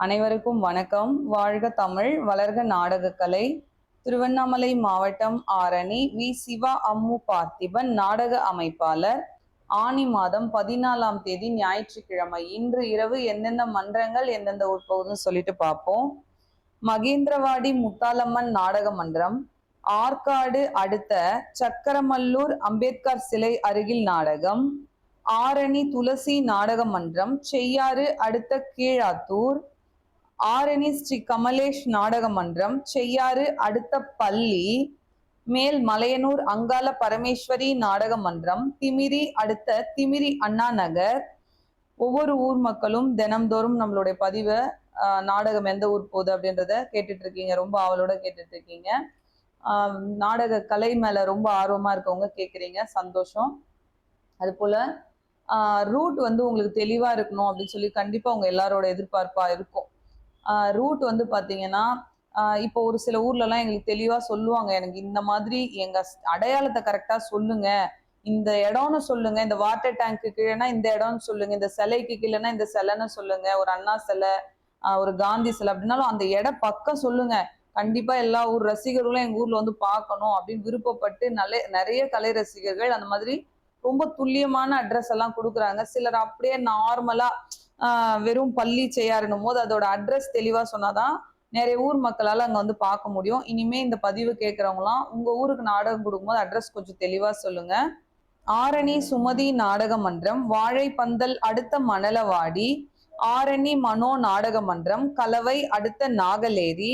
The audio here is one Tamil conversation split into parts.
அனைவருக்கும் வணக்கம். வாழ்க தமிழ், வளர்க நாடகக்கலை. திருவண்ணாமலை மாவட்டம் ஆரணி வி. சிவா அம்மு பார்த்திபன் நாடக அமைப்பாளர். ஆனி மாதம் 14ஆம் தேதி ஞாயிற்றுக்கிழமை. இன்று இரவு எந்தெந்த மன்றங்கள் எந்தெந்த ஊர் போகுதுன்னு சொல்லிட்டு பார்ப்போம். மகேந்திரவாடி முத்தாலம்மன் நாடக மன்றம், ஆற்காடு அடுத்த சக்கரமல்லூர் அம்பேத்கர் சிலை அருகில் நாடகம், ஆரணி துளசி நாடக மன்றம், செய்யாறு அடுத்த கீழாத்தூர், ஆரணி ஸ்ரீ கமலேஷ் நாடக மன்றம், செய்யாறு அடுத்த பள்ளி, மேல் மலையனூர் அங்காள பரமேஸ்வரி நாடக மன்றம், திமிரி அடுத்த திமிரி அண்ணா நகர். ஒவ்வொரு ஊர் மக்களும் தினம்தோறும் நம்மளுடைய பதிவை நாடகம் எந்த ஊர் போகுது அப்படின்றத கேட்டுட்டு இருக்கீங்க. ரொம்ப ஆவலோட கேட்டுட்டு இருக்கீங்க. நாடக கலை மேல ரொம்ப ஆர்வமா இருக்கவங்க கேட்குறீங்க, சந்தோஷம். அது போல ரூட் உங்களுக்கு தெளிவா இருக்கணும் அப்படின்னு சொல்லி கண்டிப்பா உங்க எல்லாரோட எதிர்பார்ப்பா இருக்கும். ரூட் பார்த்தீங்கன்னா, இப்போ ஒரு சில ஊர்லலாம் எங்களுக்கு தெளிவா சொல்லுவாங்க. எனக்கு இந்த மாதிரி எங்க அடையாளத்த கரெக்ட்டா சொல்லுங்க. இந்த இடம்னு சொல்லுங்க. இந்த வாட்டர் டேங்க்கு கீழனா இந்த இடம்னு சொல்லுங்க. இந்த சிலைக்கு கீழனா இந்த சிலைன்னு சொல்லுங்க. ஒரு அண்ணா சிலை, ஒரு காந்தி சிலை அப்படின்னாலும் அந்த இடம் பக்கம் சொல்லுங்க. கண்டிப்பா எல்லா ஊர் ரசிகர்களும் எங்க ஊர்ல பார்க்கணும் அப்படின்னு விருப்பப்பட்டு நிறைய கலை ரசிகர்கள் அந்த மாதிரி ரொம்ப துல்லியமான அட்ரஸ் எல்லாம் குடுக்குறாங்க. சிலர் அப்படியே நார்மலா வெறும் பள்ளி செய்யாருன்னும் போது அதோட அட்ரஸ் தெளிவா சொன்னாதான் நிறைய ஊர் மக்களால அங்க பார்க்க முடியும். இனிமே இந்த பதிவு கேட்கறவங்களாம் உங்க ஊருக்கு நாடகம் கொடுக்கும்போது அட்ரஸ் கொஞ்சம் தெளிவா சொல்லுங்க. ஆரணி சுமதி நாடக மன்றம், வாழைப்பந்தல் அடுத்த மணலவாடி, ஆரணி மனோ நாடக மன்றம், கலவை அடுத்த நாகலேரி,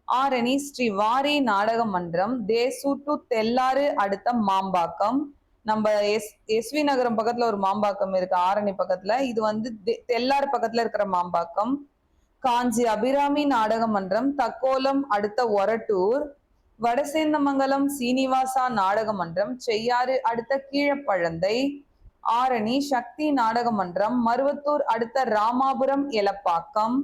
ஆரணி ஸ்ரீ வாரி நாடக மன்றம், தேசூர் டு தெல்லாறு அடுத்த மாம்பாக்கம். நம்ம எஸ்வி நகரம் பக்கத்துல ஒரு மாம்பாக்கம் இருக்கு, ஆரணி பக்கத்துல. இது தெல்லாறு பக்கத்துல இருக்கிற மாம்பாக்கம். காஞ்சி அபிராமி நாடக மன்றம், தக்கோலம் அடுத்த ஒரட்டூர், வடசேந்தமங்கலம் சீனிவாசா நாடக மன்றம், செய்யாறு அடுத்த கீழப்பழந்தை, ஆரணி சக்தி நாடக மன்றம், மருவத்தூர் அடுத்த ராமாபுரம் எலப்பாக்கம்,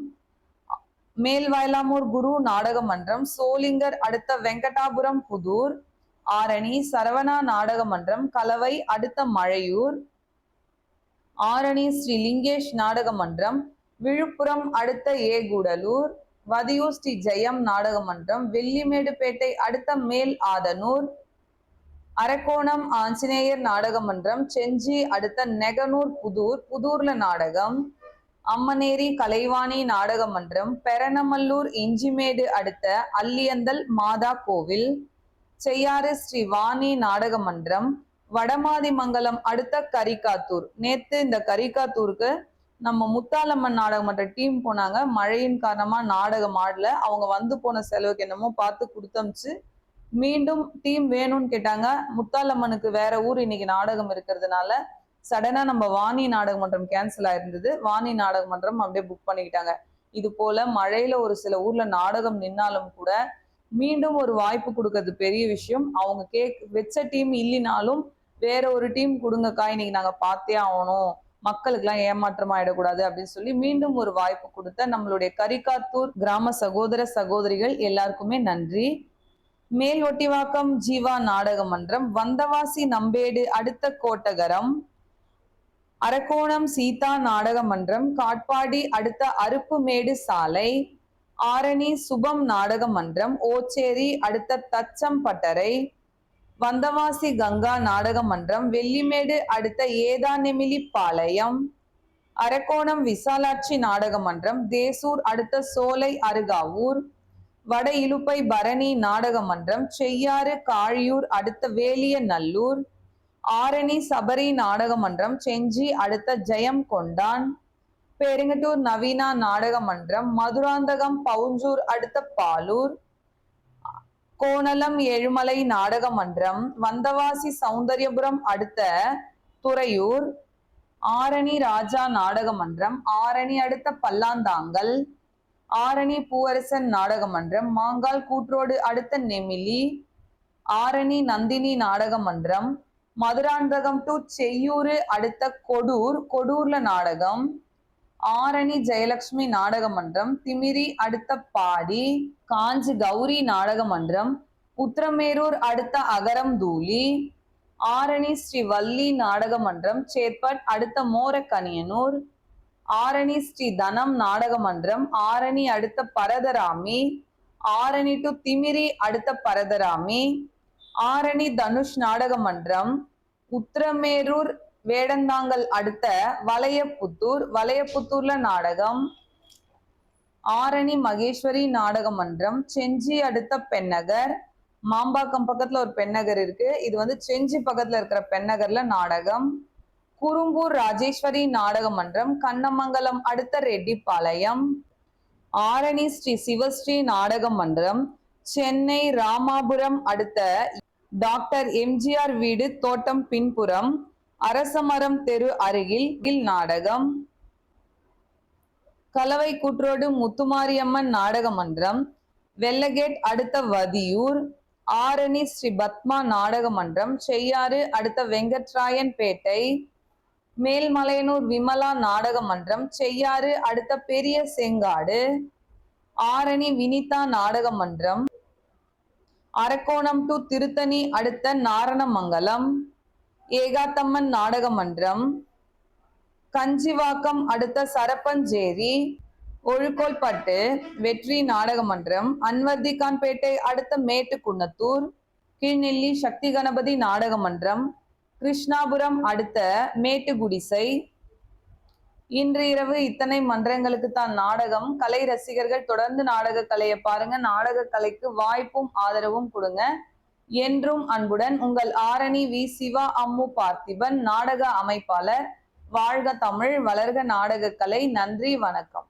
மேல்வயலாமூர் குரு நாடக மன்றம், சோளிங்கர் அடுத்த வெங்கடாபுரம் புதூர், ஆரணி சரவணா நாடக மன்றம், கலவை அடுத்த மழையூர், ஆரணி ஸ்ரீ லிங்கேஷ் நாடக மன்றம், விழுப்புரம் அடுத்த ஏகூடலூர், வதியூர் ஸ்ரீ ஜெயம் நாடக மன்றம், வெள்ளிமேடுபேட்டை அடுத்த மேல் ஆதனூர், அரக்கோணம் ஆஞ்சநேயர் நாடக மன்றம், செஞ்சி அடுத்த நெகனூர் புதூர், புதூர்ல நாடகம், அம்மனேரி கலைவாணி நாடக மன்றம், பெரணமல்லூர் இஞ்சிமேடு அடுத்த அல்லியந்தல் மாதா கோவில், செய்யாறு ஸ்ரீ வாணி நாடக மன்றம், வடமாதிமங்கலம் அடுத்த கரிகாத்தூர். நேத்து இந்த கரிகாத்தூருக்கு நம்ம முத்தாலம்மன் நாடக மன்ற டீம் போனாங்க. மழையின் காரணமா நாடகம் ஆடல. அவங்க போன செலவுக்கு என்னமோ பார்த்து கொடுத்தமிச்சு மீண்டும் டீம் வேணும்னு கேட்டாங்க. முத்தாலம்மனுக்கு வேற ஊர் இன்னைக்கு நாடகம் இருக்கிறதுனால சடனா நம்ம வாணி நாடக மன்றம் கேன்சல் ஆயிருந்தது. வாணி நாடக மன்றம் அப்படியே புக் பண்ணிக்கிட்டாங்க. இது போல மழையில ஒரு சில ஊர்ல நாடகம் நின்னாலும் கூட மீண்டும் ஒரு வாய்ப்பு கொடுக்கறது பெரிய விஷயம். அவங்க வச்ச டீம் இல்லைனாலும் வேற ஒரு டீம் கொடுங்கக்கா, இன்னைக்கு நாங்க பார்த்தே ஆகணும், மக்களுக்கு எல்லாம் ஏமாற்றம் ஆயிடக்கூடாது அப்படின்னு சொல்லி மீண்டும் ஒரு வாய்ப்பு கொடுத்த நம்மளுடைய கரிகாத்தூர் கிராம சகோதர சகோதரிகள் எல்லாருக்குமே நன்றி. மேல் ஒட்டிவாக்கம் ஜீவா நாடக மன்றம், வந்தவாசி நம்பேடு அடுத்த கோட்டகரம், அரக்கோணம் சீதா நாடக மன்றம், காட்பாடி அடுத்த அருப்புமேடு சாலை, ஆரணி சுபம் நாடக மன்றம், ஓச்சேரி அடுத்த தச்சம்பட்டறை, வந்தவாசி கங்கா நாடக மன்றம், வெள்ளிமேடு அடுத்த ஏதானெமிலி பாளையம், அரக்கோணம் விசாலாட்சி நாடக மன்றம், தேசூர் அடுத்த சோலை அருகாவூர், வட இலுப்பை பரணி நாடக மன்றம், செய்யாறு காழியூர் அடுத்த வேலிய நல்லூர், ஆரணி சபரி நாடக மன்றம், செஞ்சி அடுத்த ஜெயம் கொண்டான், பெருங்கட்டூர் நவீனா நாடக மன்றம், மதுராந்தகம் பவுஞ்சூர் அடுத்த பாலூர், கோணலம் ஏழுமலை நாடக மன்றம், வந்தவாசி சௌந்தர்யபுரம் அடுத்த துறையூர், ஆரணி ராஜா நாடக மன்றம், ஆரணி அடுத்த பல்லாந்தாங்கல், ஆரணி பூவரசன் நாடக மன்றம், மாங்கால் கூற்றோடு அடுத்த நெமிலி, ஆரணி நந்தினி நாடக மன்றம், மதுராந்தகம் டு செய்யூறு அடுத்த கொடூர்ல நாடகம், ஆரணி ஜெயலட்சுமி நாடக மன்றம், திமிரி அடுத்த பாடி, காஞ்சி கௌரி நாடக மன்றம், உத்திரமேரூர் அடுத்த அகரம் தூளி, ஆரணி ஸ்ரீ வள்ளி நாடக மன்றம், சேத்பட் அடுத்த மோரக்கனியனூர், ஆரணி ஸ்ரீ தனம் நாடக மன்றம், ஆரணி அடுத்த பரதராமி, ஆரணி டு திமிரி அடுத்த பரதராமி, ஆரணி தனுஷ் நாடக மன்றம், உத்திரமேரூர் வேடந்தாங்கல் அடுத்த வளையப்புத்தூர், வளையப்புத்தூர்ல நாடகம், ஆரணி மகேஸ்வரி நாடக மன்றம், செஞ்சி அடுத்த பெண்ணகர், மாம்பாக்கம் பக்கத்துல ஒரு பெண்ணகர் இருக்கு, இது செஞ்சி பக்கத்துல இருக்கிற பெண்ணகர்ல நாடகம், குறும்பூர் ராஜேஸ்வரி நாடக மன்றம், கண்ணமங்கலம் அடுத்த ரெட்டிப்பாளையம், ஆரணி ஸ்ரீ சிவஸ்ரீ நாடக மன்றம், சென்னை ராமாபுரம் அடுத்த டாக்டர் எம்ஜிஆர் வீடு தோட்டம் பின்புறம் அரசமரம் தெரு அருகில் நாடகம், கலவை கூற்றோடு முத்துமாரியம்மன் நாடக மன்றம், வெள்ளகேட் அடுத்த வதியூர், ஆரணி ஸ்ரீ பத்மா நாடக மன்றம், செய்யாறு அடுத்த வெங்கட்ராயன் பேட்டை, மேல்மலையனூர் விமலா நாடக மன்றம், செய்யாறு அடுத்த பெரிய செங்காடு, ஆரணி வினிதா நாடக மன்றம், அரக்கோணம் டு திருத்தணி அடுத்த நாரணமங்கலம், ஏகாத்தம்மன் நாடக மன்றம், கஞ்சிவாக்கம் அடுத்த சரப்பஞ்சேரி, ஒழுக்கோல்பட்டு வெற்றி நாடக மன்றம், அன்வர்திகான்பேட்டை அடுத்த மேட்டுக்குன்னத்தூர், கீழ்நெல்லி சக்தி கணபதி நாடக மன்றம், கிருஷ்ணாபுரம் அடுத்த மேட்டுக்குடிசை. இன்று இரவு இத்தனை மன்றங்களுக்கு தான் நாடகம். கலை ரசிகர்கள் தொடர்ந்து நாடக கலையை பாருங்க. நாடக கலைக்கு வாய்ப்பும் ஆதரவும் கொடுங்க. என்றும் அன்புடன் உங்கள் ஆரணி வி. சிவா அம்மு பார்த்திபன், நாடக அமைப்பாளர். வாழ்க தமிழ், வளர்க நாடக கலை. நன்றி, வணக்கம்.